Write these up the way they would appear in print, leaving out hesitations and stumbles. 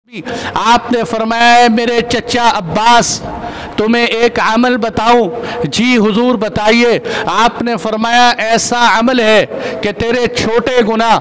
आपने फरमाया मेरे चचा अब्बास तुम्हें एक अमल बताऊं? जी हुजूर बताइए। आपने फरमाया ऐसा अमल है कि तेरे छोटे गुनाह,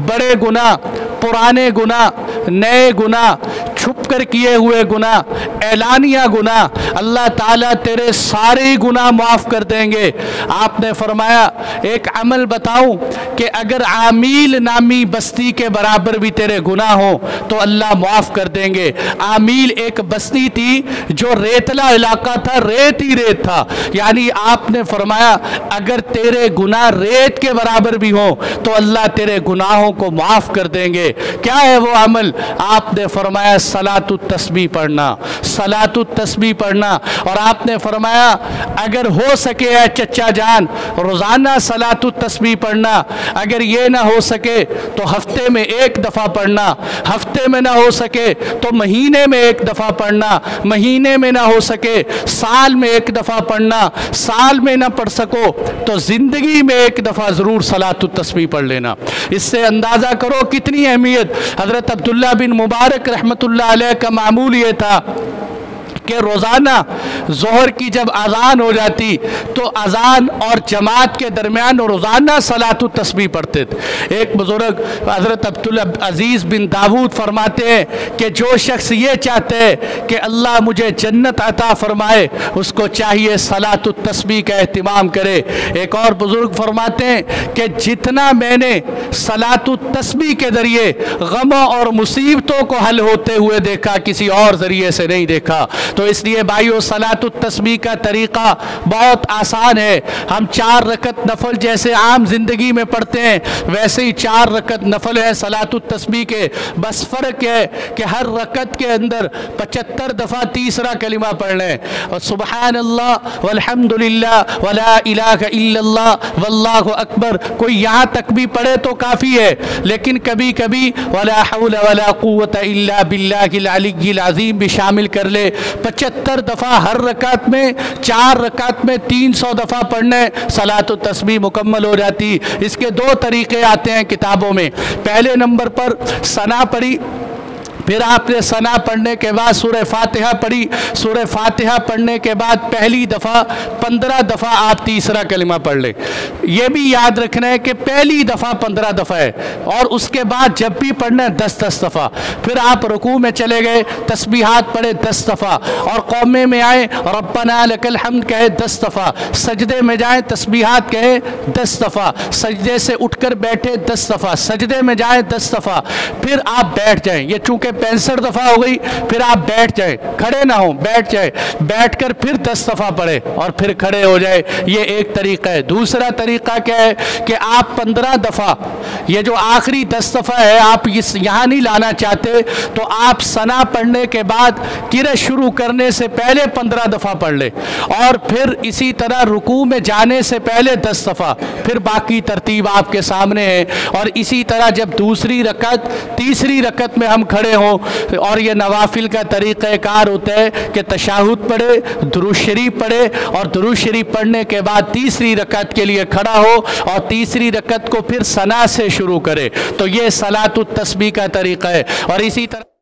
बड़े गुनाह, पुराने गुनाह, नए गुनाह, छुप कर किए हुए गुनाह, ऐलानिया गुनाह, अल्लाह ताला तेरे सारे गुनाह माफ़ कर देंगे। आपने फरमाया एक अमल बताऊं कि अगर आमील नामी बस्ती के बराबर भी तेरे गुनाह हो तो अल्लाह माफ़ कर देंगे। आमील एक बस्ती थी जो रेतला इलाका था, रेत ही रेत था। यानी आपने फरमाया अगर तेरे गुनाह रेत के बराबर भी हो तो अल्लाह तेरे गुनाहों को माफ़ कर देंगे। क्या है वो अमल? आपने फरमाया सलातुत तस्बीह पढ़ना, सलातुत तस्बीह पढ़ना। और आपने फरमाया अगर हो सके है चचा जान रोज़ाना सलातुत तस्बीह पढ़ना, अगर ये ना हो सके तो हफ्ते में एक दफ़ा पढ़ना, हफ्ते में ना हो सके तो महीने में एक दफ़ा पढ़ना, महीने में ना हो सके साल में एक दफ़ा पढ़ना, साल में ना पढ़ सको तो ज़िंदगी में एक दफ़ा ज़रूर सलातुत तस्बीह पढ़ लेना। इससे अंदाज़ा करो कितनी अहमियत। हज़रत अब्दुल्ला बिन मुबारक रहमतुल्लाह अलैह का मामूल ये था कि रोज़ाना ज़ोहर की जब अज़ान हो जाती तो अज़ान और जमात के दरमियान रोज़ाना सलातुत तस्बीह पढ़ते थे। एक बुज़ुर्ग हज़रत अब्दुल अज़ीज़ बिन दाऊद फरमाते हैं कि जो शख्स ये चाहते हैं कि अल्लाह मुझे जन्नत अता फ़रमाए उसको चाहिए सलातुत तस्बीह का एहतिमाम करे। एक और बुज़ुर्ग फरमाते हैं कि जितना मैंने सलातुत तस्बीह के ज़रिए गमों और मुसीबतों को हल होते हुए देखा किसी और ज़रिए से नहीं देखा। तो इसलिए भाइयों सलातुत तस्बीह का तरीक़ा बहुत आसान है। हम 4 रकत नफल जैसे आम ज़िंदगी में पढ़ते हैं वैसे ही 4 रकत नफल है सलातुत तस्बीह के। बस फ़र्क है कि हर रकत के अंदर 75 दफ़ा तीसरा कलिमा पढ़ लें और सुबहान अल्लाह वल्हम्दुलिल्लाह वला इलाहा इल्लल्लाह वल्लाहु अकबर। कोई यहाँ तक भी पढ़े तो काफ़ी है, लेकिन कभी कभी वला हौला वला कुव्वता इल्ला बिल्लाहिल अलिय्यिल अज़ीम भी शामिल कर ले। 75 दफ़ा हर रकात में, 4 रकात में 300 दफ़ा पढ़ने सलातुत तस्बीह मुकम्मल हो जाती। इसके 2 तरीक़े आते हैं किताबों में। पहले नंबर पर सना पढ़ी, फिर आपने सना पढ़ने के बाद सूरह फातिहा पढ़ी, सूरह फातिहा पढ़ने के बाद पहली दफ़ा 15 दफ़ा आप तीसरा कलिमा पढ़ लें। यह भी याद रखना है कि पहली दफ़ा 15 दफ़ा है और उसके बाद जब भी पढ़ना है 10-10 दफ़ा। फिर आप रुकू में चले गए तस्बीहात पढ़े 10 दफ़ा और कौमे में आए रब्बना लकल हम्द कहे 10 दफ़ा, सजदे में जाएँ तस्बीहात कहे 10 दफ़ा, सजदे से उठकर बैठे 10 दफ़ा, सजदे में जाएँ 10 दफ़ा, फिर आप बैठ जाएँ। ये चूँकि 65 दफ़ा हो गई, फिर आप बैठ जाए, खड़े ना हो, बैठ जाए, बैठकर फिर 10 दफ़ा पढ़े और फिर खड़े हो जाए। ये एक तरीका है। दूसरा तरीका क्या है कि आप 15 दफ़ा, ये जो आखिरी 10 दफ़ा है आप इस यहाँ नहीं लाना चाहते तो आप सना पढ़ने के बाद किरत शुरू करने से पहले 15 दफ़ा पढ़ ले और फिर इसी तरह रुकू में जाने से पहले 10 दफ़ा, फिर बाकी तरतीब आपके सामने है। और इसी तरह जब दूसरी रकत, तीसरी रकत में हम खड़े हों और ये नवाफिल का तरीक़ाकार होता है कि तशाहुद पढ़े, दुरूद शरीफ पढ़े और दुरूद शरीफ पढ़ने के बाद तीसरी रकत के लिए खड़ा हो और तीसरी रकत को फिर सना से शुरू करे। तो ये सलातुत तस्बीह का तरीक़ा है। और इसी तरह